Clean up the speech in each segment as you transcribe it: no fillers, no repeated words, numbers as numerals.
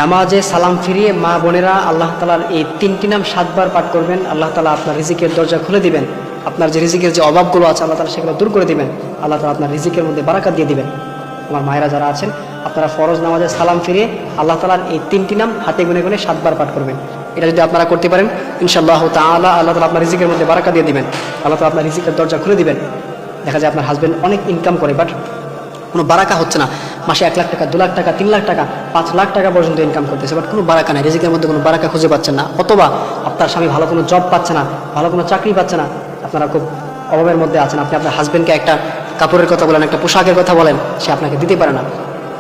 নামাজে সালাম ফিরিয়ে মা বোনেরা আল্লাহ তাআলার এই তিনটি নাম 7 বার পাঠ করবেন। আল্লাহ তাআলা আপনার রিজিকের দরজা খুলে দিবেন। আপনার যে রিজিকের যে অভাবগুলো আছে আল্লাহ তাআলা সেগুলো দূর করে দিবেন। আল্লাহ তাআলা আপনার রিজিকের মধ্যে বারাকাত দিয়ে দিবেন। আমার মায়েরা যারা আছেন আপনারা ফরজ নামাজে সালাম ফিরিয়ে আল্লাহ তাআলার এই তিনটি নাম হাতে গুনে গুনে 7 বার পাঠ করবেন। এটা যদি আপনারা করতে পারেন ইনশাআল্লাহ তাআলা আল্লাহ তাআলা আপনার রিজিকের মধ্যে বারাকাত দিয়ে দিবেন। আল্লাহ তাআলা আপনার রিজিকের দরজা খুলে দিবেন। দেখা যায় আপনার হাজবেন্ড অনেক ইনকাম করে বাট কোনো বারাকা হচ্ছে না। মাসে 1 লাখ টাকা, 2 লাখ টাকা, 3 লাখ টাকা, 5 লাখ টাকা পর্যন্ত ইনকাম করতেছে, বাট কোনো বারাকা নাই, রিজিকের মধ্যে কোনো বারাকা খুঁজে পাচ্ছেন না। অথবা আপনার স্বামী ভালো কোনো জব পাচ্ছে না, ভালো কোনো চাকরি পাচ্ছে না, আপনারা খুব অভাবের মধ্যে আছেন। আপনি আপনার হাজবেন্ডকে একটা কাপড়ের কথা বলেন, একটা পোশাকের কথা বলেন, সে আপনাকে দিতে পারে না।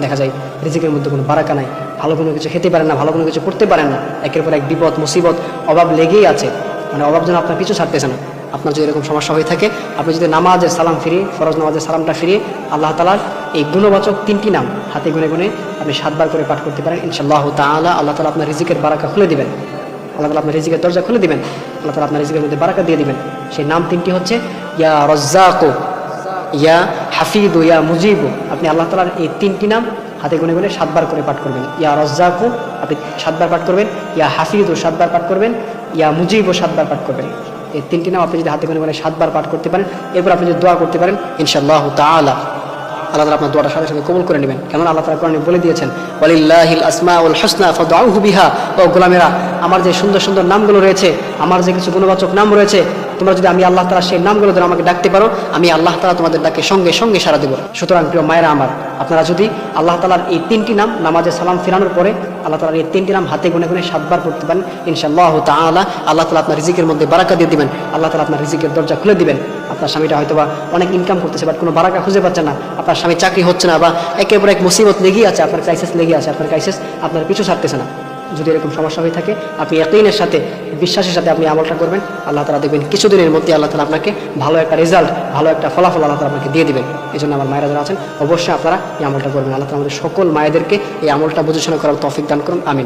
দেখা যায় রিজিকের মধ্যে কোনো বারাকা নাই, ভালো কোনো কিছু খেতে পারেন না, ভালো কোনো কিছু করতে পারেন না। একের পর এক বিপদ মুসিবত অভাব লেগেই আছে, মানে অভাব যেন আপনার পিছু ছাড়তেছে না। আপনার যদি এরকম সমস্যা হয়ে থাকে, আপনি যদি নামাজের সালাম ফিরিয়ে ফরজ নামাজের সালামটা ফিরিয়ে আল্লাহ তাআলার এই গুণবাচক 3টি নাম হাতে গুনে গুনে আপনি 7 বার করে পাঠ করতে পারেন ইনশাআল্লাহ তাআলা আল্লাহ তাআলা আপনার রিজিকের বারাকা খুলে দিবেন। আল্লাহ তাআলা আপনার রিজিকের দরজা খুলে দিবেন। আল্লাহ তাআলা আপনার রিজিকের মধ্যে বারাকা দিয়ে দিবেন। সেই নাম 3টি হচ্ছে ইয়া রাজ্জাকু, ইয়া হাফিদু, ইয়া মুজিবু। আপনি আল্লাহ তাআলার এই 3টি নাম হাতে গুনে গুনে 7 বার করে পাঠ করবেন। ইয়া রাজ্জাকু আপনি 7 বার পাঠ করবেন, ইয়া হাফিদু 7 বার পাঠ করবেন, ইয়া মুজিবু 7 বার পাঠ করবেন। এই 3টি নাম আপনি যদি হাতে গুনে গুনে 7 বার পাঠ করতে পারেন, এরপর আপনি যদি দোয়া করতে পারেন ইনশাআল্লাহ তাআলা আল্লাহ তাআলা আপনার দোয়াটা সাথে সাথে কবুল করে নেবেন। কেননা আল্লাহ তাআলা কোরআনে বলে দিয়েছেন ওয়ালিল্লাহিল আসমাউল হুসনা ফাদউহু বিহা। ও গোলামেরা, আমার যে সুন্দর সুন্দর নামগুলো রয়েছে, আমার যে কিছু গুণবাচক নাম রয়েছে, তোমরা যদি আমি আল্লাহ তাআলা সেই নামগুলো ধরে আমাকে ডাকতে পারো, আমি আল্লাহ তাআলা তোমাদের ডাকে সঙ্গে সঙ্গে সাড়া দেব। সুতরাং প্রিয় মায়েরা আমার, আপনারা যদি আল্লাহ তাআলার এই 3টি নাম নামাজে সালাম ফিরানোর পরে আল্লাহ তাআলার এই 3টি নাম হাতে গুনে গুনে 7 বার পড়তে পারেন ইনশাআল্লাহ তাআলা আল্লাহ তাআলা আপনার রিজিকের মধ্যে বারাকা দিয়ে দিবেন। আল্লাহ তাআলা আপনার রিজিকের দরজা খুলে দিবেন। আপনার স্বামীটা হয়তোবা অনেক ইনকাম করতেছে বাট কোনো বারাকা খুঁজে পাচ্ছে না, আপনার স্বামী চাকরি হচ্ছে না, বা একের পর এক মুসিবত লেগেই আছে, আপনার ক্রাইসিস লেগে আছে, আপনার ক্রাইসিস আপনার পিছু ছাড়তেছে না। যদি এরকম সমস্যা হয়ে থাকে আপনি ইয়াকিনের সাথে, বিশ্বাসের সাথে আপনি আমলটা করবেন, আল্লাহ তাআলা দেখবেন কিছুদিনের মধ্যে আল্লাহ তাআলা আপনাকে ভালো একটা রেজাল্ট, ভালো একটা ফলাফল আল্লাহ তাআলা আপনাকে দিয়ে দিবেন। এই জন্য আমার মায়েরা যারা আছেন অবশ্যই আপনারা এই আমলটা করবেন। আল্লাহ তাআলা আমাদের সকল মায়েদেরকে এই আমলটা বুঝে শুনে করার তৌফিক দান করুন। আমিন।